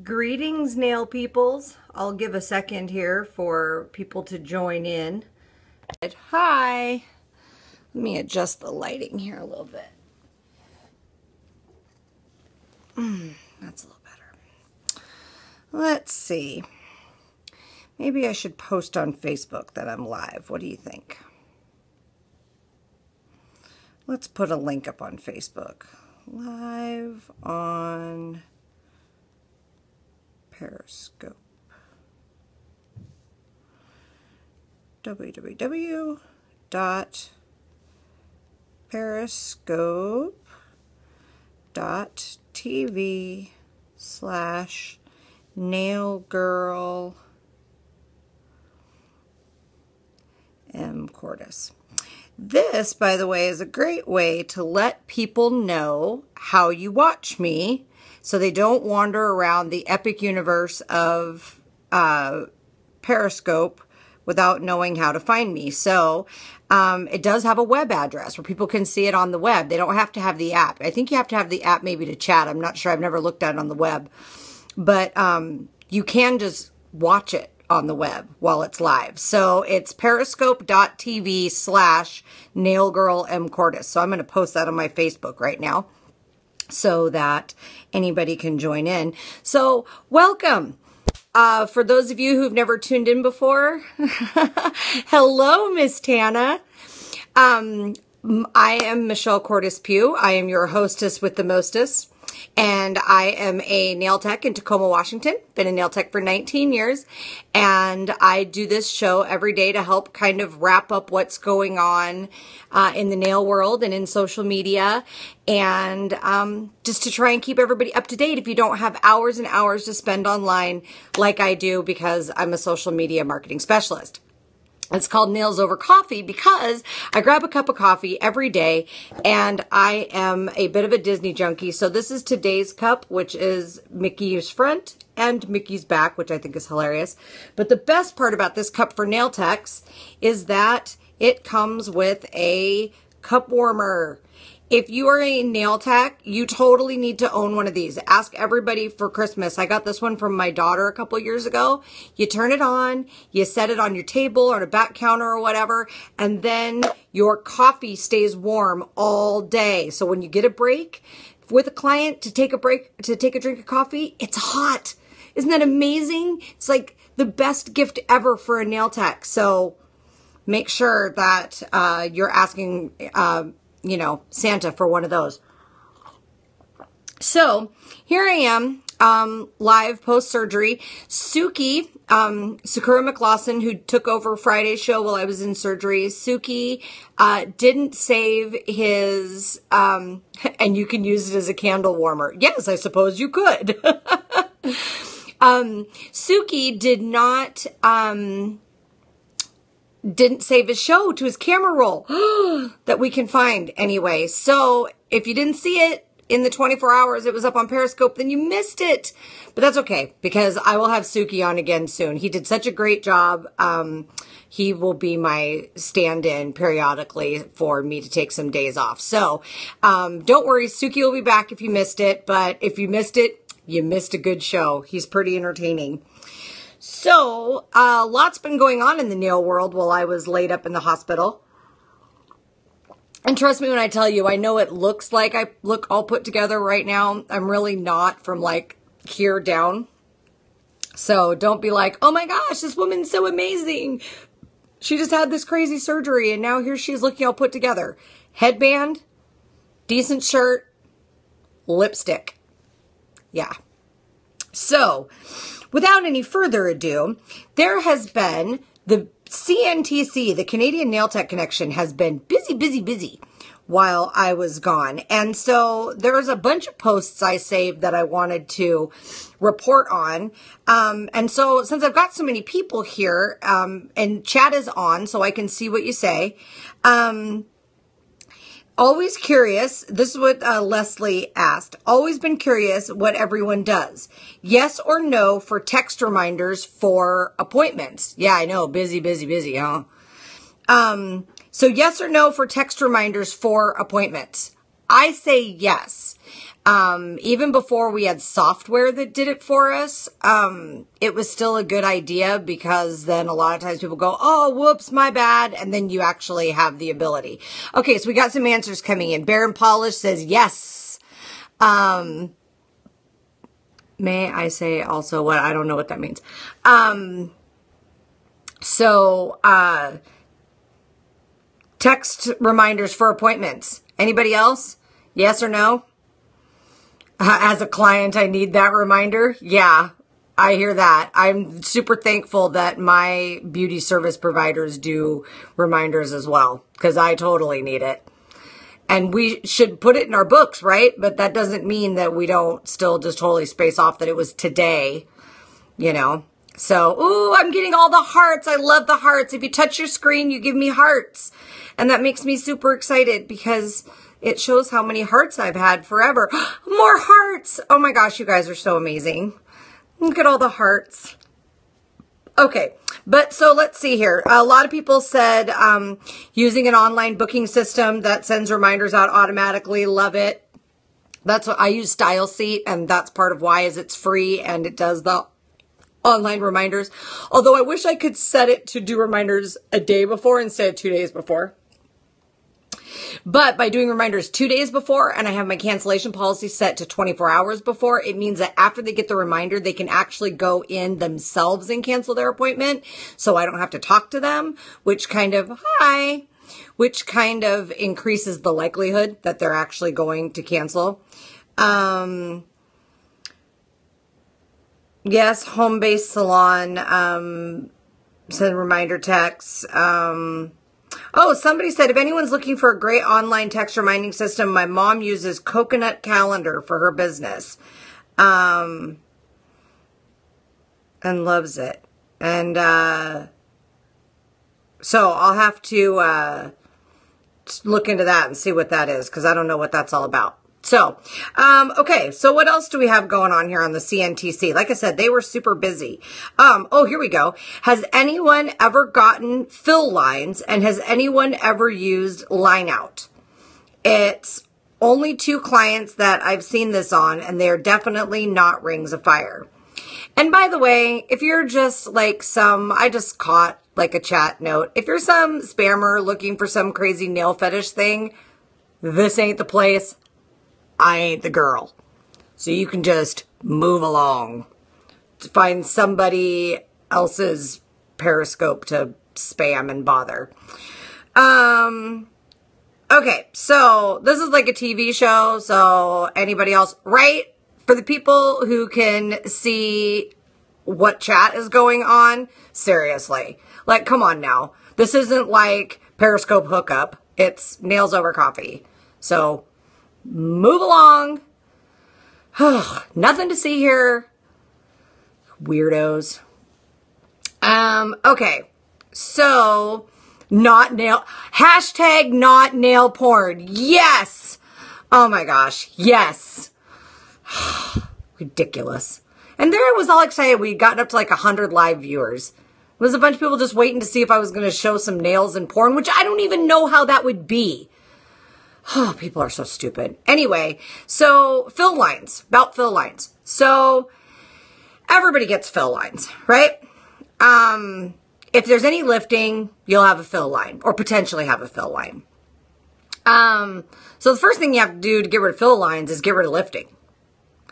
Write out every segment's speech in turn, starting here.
Greetings, nail peoples. I'll give a second here for people to join in. Hi. Let me adjust the lighting here a little bit. That's a little better. Let's see. Maybe I should post on Facebook that I'm live. What do you think? Let's put a link up on Facebook. Live on Periscope. www.periscope.tv/nailgirl_M_Cortis. This, by the way, is a great way to let people know how you watch me so they don't wander around the epic universe of Periscope without knowing how to find me. So it does have a web address where people can see it on the web. They don't have to have the app. I think you have to have the app maybe to chat. I'm not sure. I've never looked at it on the web. But you can just watch it on the web while it's live. So it's periscope.tv/nailgirl_M_Cortis. So I'm going to post that on my Facebook right now so that anybody can join in. So welcome. For those of you who've never tuned in before, hello, Miss Tana. I am Michelle Cortis Pugh. I am your hostess with the mostest. And I am a nail tech in Tacoma, Washington. Been a nail tech for 19 years. And I do this show every day to help kind of wrap up what's going on in the nail world and in social media. And just to try and keep everybody up to date if you don't have hours and hours to spend online like I do because I'm a social media marketing specialist. It's called Nails Over Coffee because I grab a cup of coffee every day and I am a bit of a Disney junkie. So this is today's cup, which is Mickey's front and Mickey's back, which I think is hilarious. But the best part about this cup for nail techs is that it comes with a cup warmer. If you are a nail tech, you totally need to own one of these. Ask everybody for Christmas. I got this one from my daughter a couple years ago. You turn it on, you set it on your table or on a back counter or whatever, and then your coffee stays warm all day. So when you get a break with a client to take a break, to take a drink of coffee, it's hot. Isn't that amazing? It's like the best gift ever for a nail tech. So make sure that you're asking Santa for one of those. So here I am, live post-surgery. Suki, Sakura McLaughlin, who took over Friday's show while I was in surgery, Suki didn't save his, and you can use it as a candle warmer. Yes, I suppose you could. Suki didn't save his show to his camera roll that we can find anyway. So if you didn't see it in the 24 hours it was up on Periscope, then you missed it. But that's okay because I will have Suki on again soon. He did such a great job. He will be my stand-in periodically for me to take some days off. So don't worry, Suki will be back if you missed it. But if you missed it, you missed a good show. He's pretty entertaining. So, lots been going on in the nail world while I was laid up in the hospital. And trust me when I tell you, I know it looks like I look all put together right now. I'm really not from like here down. So don't be like, oh my gosh, this woman's so amazing. She just had this crazy surgery and now here she's looking all put together. Headband, decent shirt, lipstick. Yeah. So, without any further ado, there has been the CNTC, the Canadian Nail Tech Connection, has been busy while I was gone. And so there's a bunch of posts I saved that I wanted to report on. And so since I've got so many people here, and chat is on so I can see what you say, always curious. This is what Leslie asked. Always been curious what everyone does. Yes or no for text reminders for appointments. Yeah, I know. Busy, huh? So yes or no for text reminders for appointments. I say yes. Even before we had software that did it for us, it was still a good idea because then a lot of times people go, oh, whoops, my bad. And then you actually have the ability. Okay, so we got some answers coming in. Baron Polish says yes. May I say also what? I don't know what that means. Text reminders for appointments. Anybody else? Yes or no? As a client, I need that reminder. Yeah, I hear that. I'm super thankful that my beauty service providers do reminders as well, because I totally need it. And we should put it in our books, right? But that doesn't mean that we don't still just totally space off that it was today, you know? So, ooh, I'm getting all the hearts. I love the hearts. If you touch your screen, you give me hearts. And that makes me super excited because it shows how many hearts I've had forever. More hearts. Oh my gosh, you guys are so amazing. Look at all the hearts. Okay, but so let's see here. A lot of people said using an online booking system that sends reminders out automatically. Love it. That's what I use, StyleSeat, and that's part of why is it's free and it does the online reminders. Although I wish I could set it to do reminders a day before instead of 2 days before. But by doing reminders 2 days before, and I have my cancellation policy set to 24 hours before, it means that after they get the reminder, they can actually go in themselves and cancel their appointment. So I don't have to talk to them, which kind of increases the likelihood that they're actually going to cancel. Yes, home-based salon, send reminder texts. Oh, somebody said, if anyone's looking for a great online text reminding system, my mom uses Coconut Calendar for her business. And loves it. And, so I'll have to, look into that and see what that is, because I don't know what that's all about. So, okay, so what else do we have going on here on the CNTC? Like I said, they were super busy. Oh, here we go. Has anyone ever gotten fill lines, and has anyone ever used Line Out? It's only 2 clients that I've seen this on, and they're definitely not Rings of Fire. And by the way, if you're just like I just caught like a chat note. If you're some spammer looking for some crazy nail fetish thing, this ain't the place. I ain't the girl. So you can just move along to find somebody else's Periscope to spam and bother. Okay, so this is like a TV show, so anybody else, right? For the people who can see what chat is going on, seriously. Like, come on now. This isn't like Periscope hookup. It's Nails Over Coffee. So move along. Nothing to see here. Weirdos. Okay. So, not nail porn. Yes. Oh my gosh. Yes. Ridiculous. And there I was all excited. We'd gotten up to like 100 live viewers. It was a bunch of people just waiting to see if I was going to show some nails and porn, which I don't even know how that would be. Oh, people are so stupid. Anyway, so fill lines, about fill lines. So everybody gets fill lines, right? If there's any lifting, you'll have a fill line or potentially have a fill line. So the first thing you have to do to get rid of fill lines is get rid of lifting.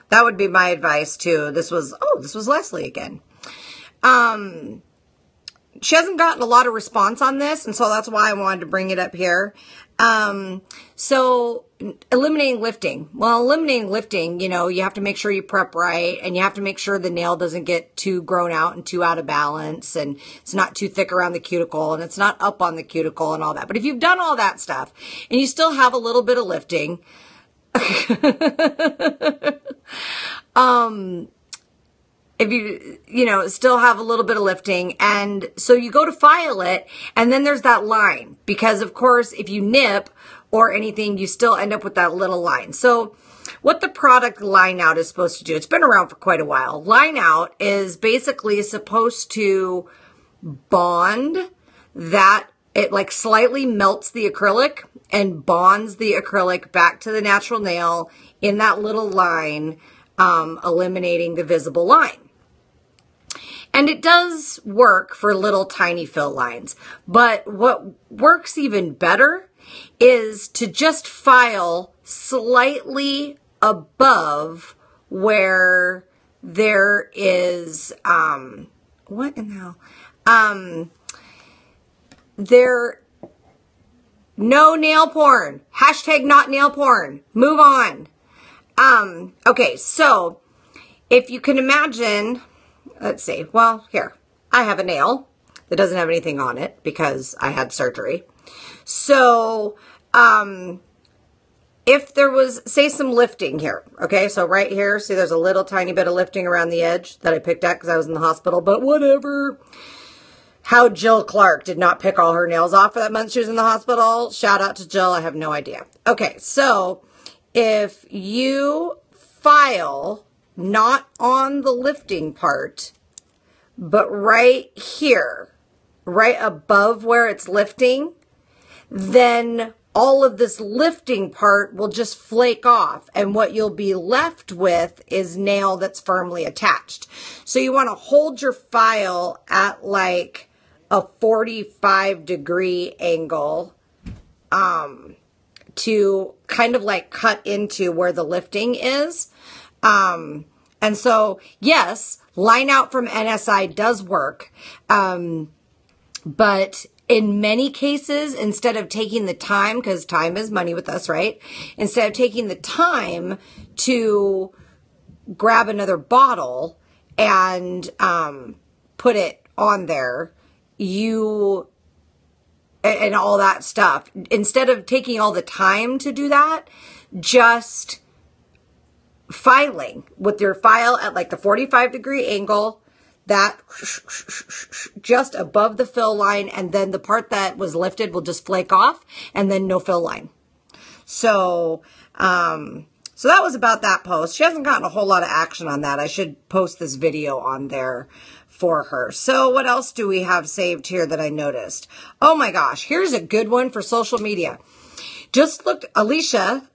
That would be my advice too. This was Leslie again. She hasn't gotten a lot of response on this, and so that's why I wanted to bring it up here. So eliminating lifting. Well, eliminating lifting, you have to make sure you prep right, and you have to make sure the nail doesn't get too grown out and too out of balance, and it's not too thick around the cuticle, and it's not up on the cuticle and all that. But if you've done all that stuff, and you still have a little bit of lifting, if you still have a little bit of lifting, and so you go to file it, and then there's that line, because of course, if you nip or anything, you still end up with that little line. So what the product Line Out is supposed to do, it's been around for quite a while. Line Out is basically supposed to bond that it like slightly melts the acrylic and bonds the acrylic back to the natural nail in that little line, eliminating the visible line. And it does work for little tiny fill lines. But what works even better is to just file slightly above where there is, what in the hell? No nail porn. Hashtag not nail porn. Move on. Okay, so if you can imagine, let's see, well, here, I have a nail that doesn't have anything on it because I had surgery. So, if there was, say, some lifting here, okay, so right here, see there's a little tiny bit of lifting around the edge that I picked at because I was in the hospital, but whatever. How Jill Clark did not pick all her nails off for that month she was in the hospital. Shout out to Jill. I have no idea. Okay, so if you file not on the lifting part, but right here, right above where it's lifting, then all of this lifting part will just flake off. And what you'll be left with is nail that's firmly attached. So you want to hold your file at like a 45-degree angle to kind of like cut into where the lifting is. And so, yes, line out from NSI does work. But in many cases, instead of taking the time, because time is money with us, right? Instead of taking the time to grab another bottle and put it on there, and all that stuff, instead of taking all the time to do that, just filing with your file at like the 45-degree angle, that just above the fill line, and then the part that was lifted will just flake off, and then no fill line. So, so that was about that post. She hasn't gotten a whole lot of action on that. I should post this video on there for her. So what else do we have saved here that I noticed? Oh my gosh, here's a good one for social media. Just looked, Alicia,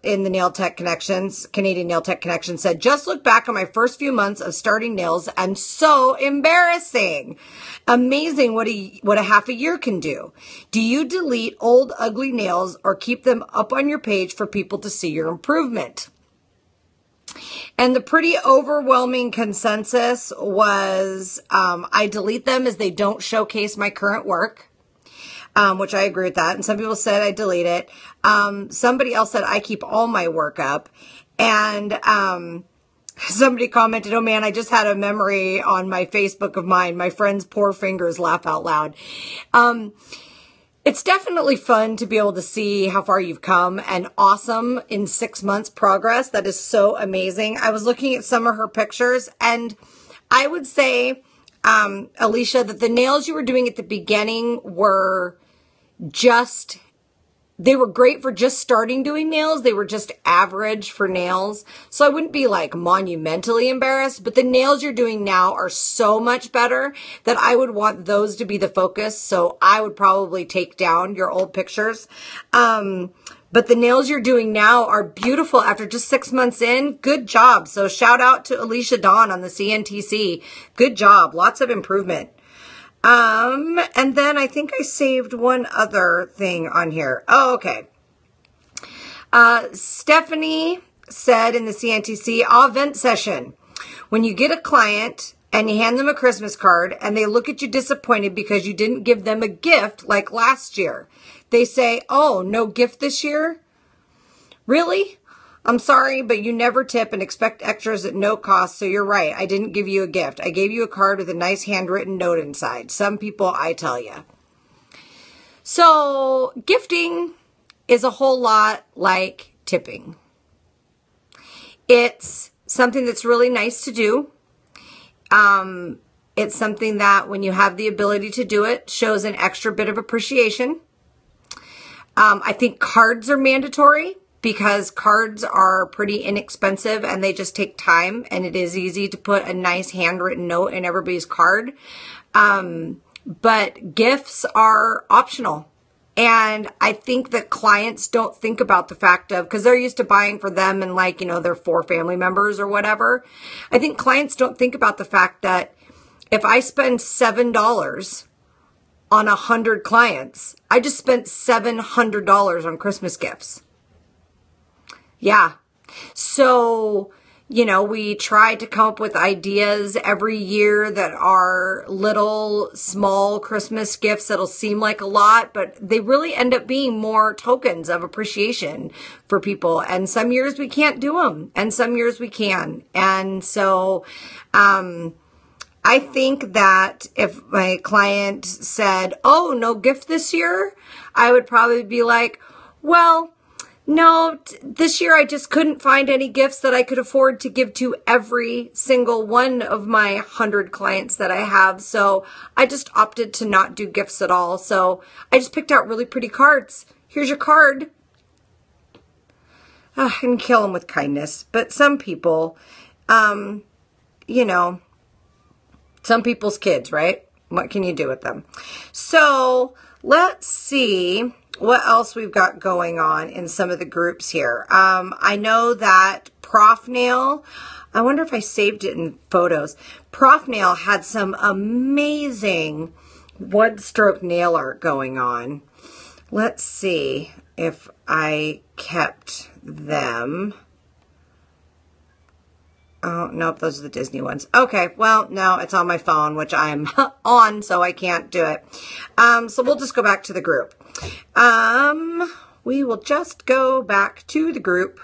in the Nail Tech Connections, Canadian Nail Tech Connection said, just look back on my first few months of starting nails and so embarrassing. Amazing what a half a year can do. Do you delete old ugly nails or keep them up on your page for people to see your improvement? And the pretty overwhelming consensus was, I delete them as they don't showcase my current work. Which I agree with that. And some people said I delete it. Somebody else said I keep all my work up. And somebody commented, oh man, I just had a memory on my Facebook of mine. My friend's poor fingers laugh out loud. It's definitely fun to be able to see how far you've come, and awesome in 6 months progress. That is so amazing. I was looking at some of her pictures, and I would say, Alicia, that the nails you were doing at the beginning were just, they were great for just starting doing nails. They were just average for nails. So I wouldn't be like monumentally embarrassed, but the nails you're doing now are so much better that I would want those to be the focus. So I would probably take down your old pictures. But the nails you're doing now are beautiful after just 6 months in. Good job. So shout out to Alicia Dawn on the CNTC. Good job. Lots of improvement. And then I think I saved one other thing on here. Oh, okay. Stephanie said in the CNTC, vent session. When you get a client and you hand them a Christmas card and they look at you disappointed because you didn't give them a gift like last year. They say, oh, no gift this year? Really? I'm sorry, but you never tip and expect extras at no cost, so you're right. I didn't give you a gift. I gave you a card with a nice handwritten note inside. Some people, I tell you. So gifting is a whole lot like tipping. It's something that's really nice to do. It's something that when you have the ability to do it, shows an extra bit of appreciation. I think cards are mandatory, because cards are pretty inexpensive and they just take time, and it is easy to put a nice handwritten note in everybody's card. but gifts are optional. And I think that clients don't think about the fact of, because they're used to buying for them and like, you know, their 4 family members or whatever. I think clients don't think about the fact that if I spend $7 on 100 clients, I just spent $700 on Christmas gifts. Yeah. So, you know, we try to come up with ideas every year that are little, small Christmas gifts that'll seem like a lot, but they really end up being more tokens of appreciation for people. And some years we can't do them, and some years we can. And so, I think that if my client said, oh, no gift this year, I would probably be like, well, no, this year I just couldn't find any gifts that I could afford to give to every single one of my 100 clients that I have. So I just opted to not do gifts at all. So I just picked out really pretty cards. Here's your card. And kill them with kindness. But some people, you know, some people's kids, right? What can you do with them? So let's see what else we've got going on in some of the groups here. I know that Prof Nail, I wonder if I saved it in photos. Prof Nail had some amazing one-stroke nail art going on. Let's see if I kept them. Oh, nope, those are the Disney ones. Okay, well, no, it's on my phone, which I'm on, so I can't do it. So we'll just go back to the group. We will just go back to the group.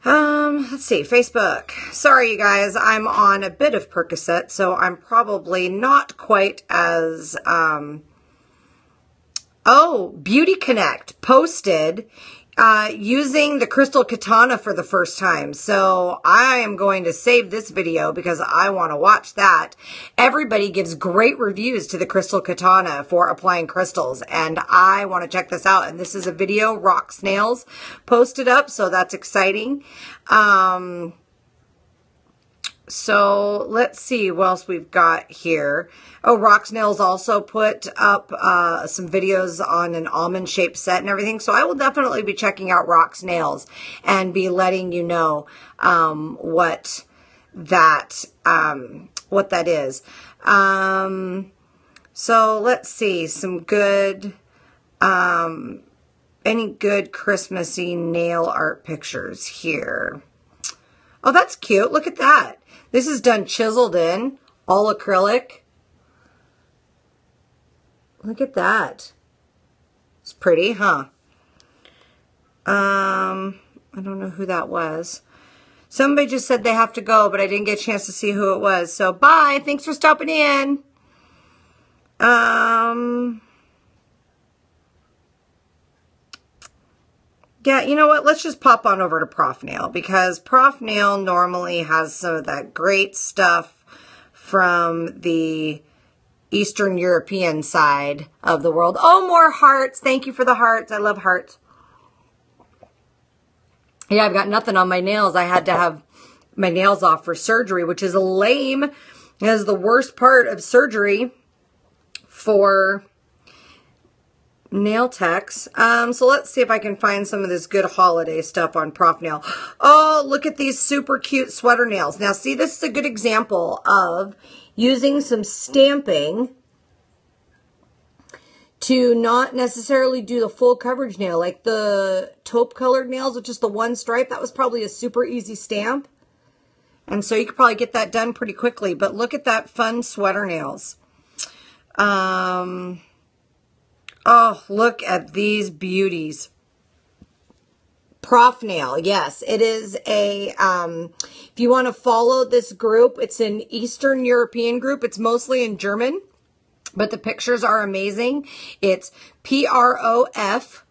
Let's see, Facebook. Sorry, you guys, I'm on a bit of Percocet, so I'm probably not quite as, oh, Beauty Connect posted using the Crystal Katana for the first time. So I am going to save this video because I want to watch that. Everybody gives great reviews to the Crystal Katana for applying crystals, and I want to check this out. And this is a video Rock Snails posted up, so that's exciting. So let's see what else we've got here. Oh, Rock Snails also put up some videos on an almond-shaped set and everything. So I will definitely be checking out Rock Snails and be letting you know what that is. So let's see some good, any good Christmassy nail art pictures here. Oh, that's cute. Look at that. This is done chiseled in, all acrylic. Look at that. It's pretty, huh? I don't know who that was. Somebody just said they have to go, but I didn't get a chance to see who it was. So, bye. Thanks for stopping in. Yeah, you know what? Let's just pop on over to Prof Nail, because Prof Nail normally has some of that great stuff from the Eastern European side of the world. Oh, more hearts. Thank you for the hearts. I love hearts. Yeah, I've got nothing on my nails. I had to have my nails off for surgery, which is lame. It is the worst part of surgery for nail techs. So let's see if I can find some of this good holiday stuff on Prof Nail. Oh, look at these super cute sweater nails. Now, see, this is a good example of using some stamping to not necessarily do the full coverage nail, like the taupe colored nails with just the one stripe. That was probably a super easy stamp. And so you could probably get that done pretty quickly. But look at that fun sweater nails. Oh, look at these beauties. Prof Nail, yes, it is a, if you want to follow this group, it's an Eastern European group. It's mostly in German, but the pictures are amazing. It's P-R-O-F,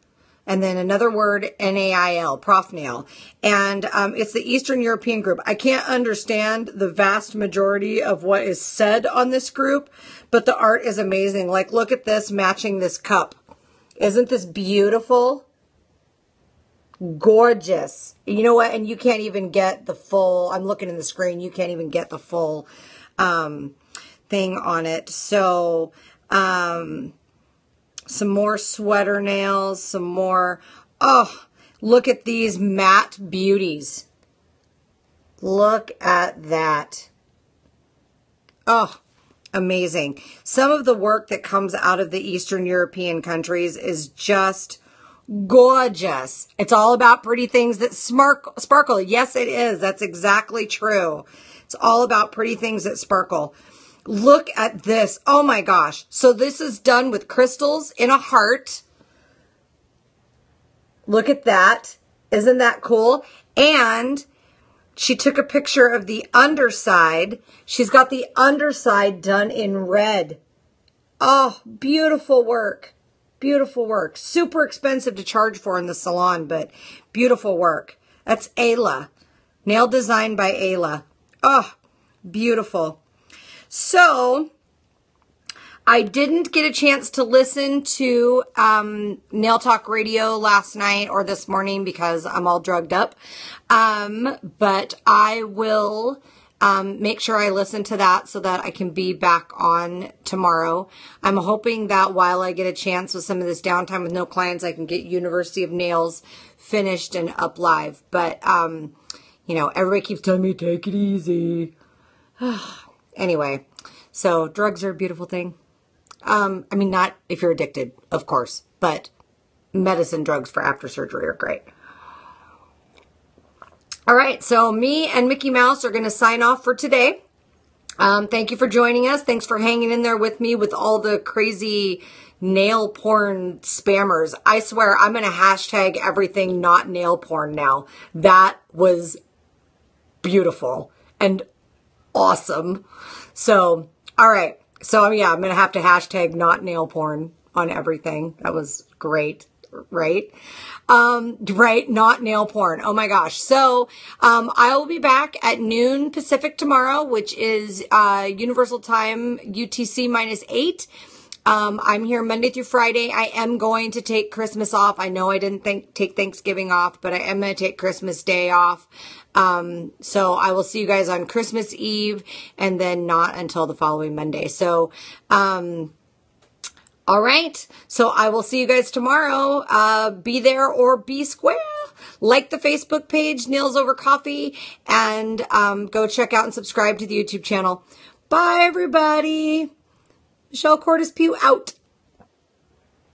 and then another word, N-A-I-L, Prof Nail. And it's the Eastern European group. I can't understand the vast majority of what is said on this group, but the art is amazing. Like, look at this matching this cup. Isn't this beautiful? Gorgeous. You know what? And you can't even get the full, I'm looking in the screen, you can't even get the full thing thing on it. So, some more sweater nails, some more, oh, look at these matte beauties. Look at that. Oh, amazing. Some of the work that comes out of the Eastern European countries is just gorgeous. It's all about pretty things that sparkle. Yes, it is. That's exactly true. It's all about pretty things that sparkle. Look at this. Oh my gosh. So this is done with crystals in a heart. Look at that. Isn't that cool? And she took a picture of the underside. She's got the underside done in red. Oh, beautiful work. Beautiful work. Super expensive to charge for in the salon, but beautiful work. That's Ayla. Nail design by Ayla. Oh, beautiful. So, I didn't get a chance to listen to Nail Talk Radio last night or this morning because I'm all drugged up. But I will make sure I listen to that so that I can be back on tomorrow. I'm hoping that while I get a chance with some of this downtime with no clients, I can get University of Nails finished and up live. But, you know, everybody keeps telling me, take it easy. Anyway, so drugs are a beautiful thing. I mean, not if you're addicted, of course, but medicine drugs for after surgery are great. All right, so me and Mickey Mouse are going to sign off for today. Thank you for joining us. Thanks for hanging in there with me with all the crazy nail porn spammers. I swear I'm going to hashtag everything not nail porn now. That was beautiful and awesome. So, all right. So, yeah, I'm going to have to hashtag not nail porn on everything. That was great, right? Right, not nail porn. Oh my gosh. So, I will be back at noon Pacific tomorrow, which is, Universal Time UTC -8. I'm here Monday through Friday. I am going to take Christmas off. I know I didn't take Thanksgiving off, but I am going to take Christmas Day off. So I will see you guys on Christmas Eve and then not until the following Monday. So, all right. So I will see you guys tomorrow. Be there or be square. Like the Facebook page, Nails Over Coffee, and go check out and subscribe to the YouTube channel. Bye, everybody. Michelle Cordes Pugh out.